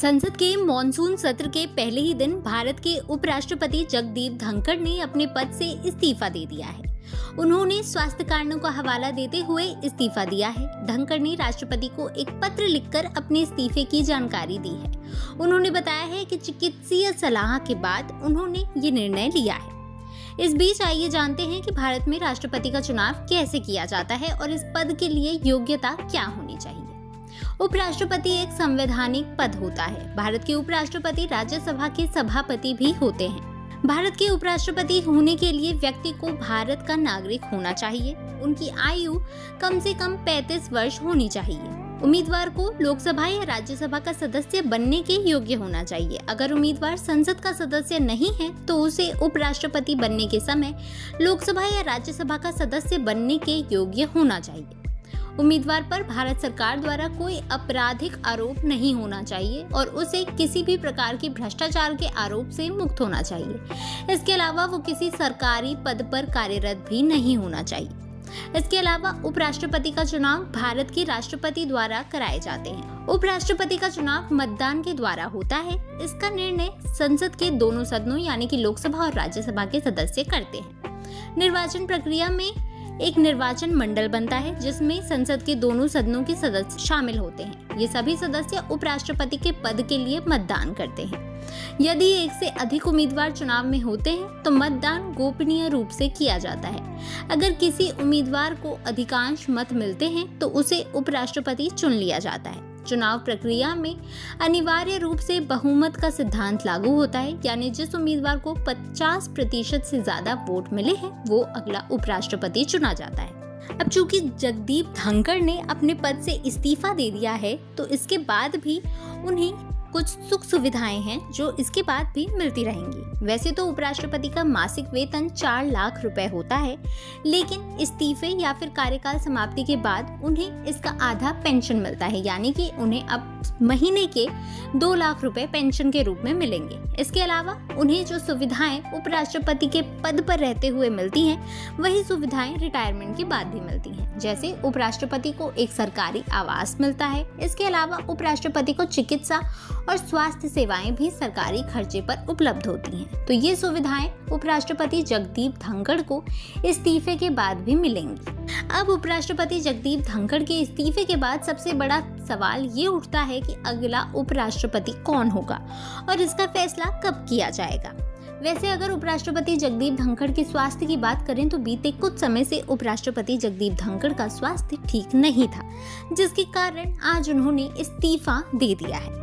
संसद के मॉनसून सत्र के पहले ही दिन भारत के उपराष्ट्रपति जगदीप धनखड़ ने अपने पद से इस्तीफा दे दिया है। उन्होंने स्वास्थ्य कारणों का हवाला देते हुए इस्तीफा दिया है। धनखड़ ने राष्ट्रपति को एक पत्र लिखकर अपने इस्तीफे की जानकारी दी है। उन्होंने बताया है कि चिकित्सीय सलाह के बाद उन्होंने ये निर्णय लिया है। इस बीच आइए जानते हैं कि भारत में राष्ट्रपति का चुनाव कैसे किया जाता है और इस पद के लिए योग्यता क्या होनी चाहिए। उपराष्ट्रपति एक संवैधानिक पद होता है। भारत के उपराष्ट्रपति राज्यसभा के सभापति भी होते हैं। भारत के उपराष्ट्रपति होने के लिए व्यक्ति को भारत का नागरिक होना चाहिए। उनकी आयु कम से कम 35 वर्ष होनी चाहिए। उम्मीदवार को लोकसभा या राज्यसभा का सदस्य बनने के योग्य होना चाहिए। अगर उम्मीदवार संसद का सदस्य नहीं है तो उसे उपराष्ट्रपति बनने के समय लोकसभा या राज्यसभा का सदस्य बनने के योग्य होना चाहिए। उम्मीदवार पर भारत सरकार द्वारा कोई आपराधिक आरोप नहीं होना चाहिए और उसे किसी भी प्रकार के भ्रष्टाचार के आरोप से मुक्त होना चाहिए। इसके अलावा वो किसी सरकारी पद पर कार्यरत भी नहीं होना चाहिए। इसके अलावा उपराष्ट्रपति का चुनाव भारत के राष्ट्रपति द्वारा कराए जाते हैं। उपराष्ट्रपति का चुनाव मतदान के द्वारा होता है। इसका निर्णय संसद के दोनों सदनों यानी कि लोकसभा और राज्यसभा के सदस्य करते हैं। निर्वाचन प्रक्रिया में एक निर्वाचन मंडल बनता है जिसमें संसद के दोनों सदनों के सदस्य शामिल होते हैं। ये सभी सदस्य उपराष्ट्रपति के पद के लिए मतदान करते हैं। यदि एक से अधिक उम्मीदवार चुनाव में होते हैं तो मतदान गोपनीय रूप से किया जाता है। अगर किसी उम्मीदवार को अधिकांश मत मिलते हैं तो उसे उपराष्ट्रपति चुन लिया जाता है। चुनाव प्रक्रिया में अनिवार्य रूप से बहुमत का सिद्धांत लागू होता है, यानी जिस उम्मीदवार को 50% से ज्यादा वोट मिले हैं वो अगला उपराष्ट्रपति चुना जाता है। अब चूंकि जगदीप धनखड़ ने अपने पद से इस्तीफा दे दिया है तो इसके बाद भी उन्हें कुछ सुख सुविधाएं हैं जो इसके बाद भी मिलती रहेंगी। वैसे तो उपराष्ट्रपति का मासिक वेतन 4 लाख रुपए होता है, लेकिन इस्तीफे या फिर कार्यकाल समाप्ति के बाद उन्हें इसका आधा पेंशन मिलता है, यानी कि उन्हें अब महीने के 2 लाख रुपए पेंशन के रूप में मिलेंगे। इसके अलावा उन्हें जो सुविधाएं उपराष्ट्रपति के पद पर रहते हुए मिलती हैं, वही सुविधाएं रिटायरमेंट के बाद भी मिलती हैं। जैसे उपराष्ट्रपति को एक सरकारी आवास मिलता है। इसके अलावा उपराष्ट्रपति को चिकित्सा और स्वास्थ्य सेवाएं भी सरकारी खर्चे पर उपलब्ध होती हैं। तो ये सुविधाएं उपराष्ट्रपति जगदीप धनखड़ को इस्तीफे के बाद भी मिलेंगी। अब उपराष्ट्रपति जगदीप धनखड़ के इस्तीफे के बाद सबसे बड़ा सवाल ये उठता है कि अगला उपराष्ट्रपति कौन होगा और इसका फैसला कब किया जाएगा। वैसे अगर उपराष्ट्रपति जगदीप धनखड़ के स्वास्थ्य की बात करें तो बीते कुछ समय से उपराष्ट्रपति जगदीप धनखड़ का स्वास्थ्य ठीक नहीं था, जिसके कारण आज उन्होंने इस्तीफा दे दिया है।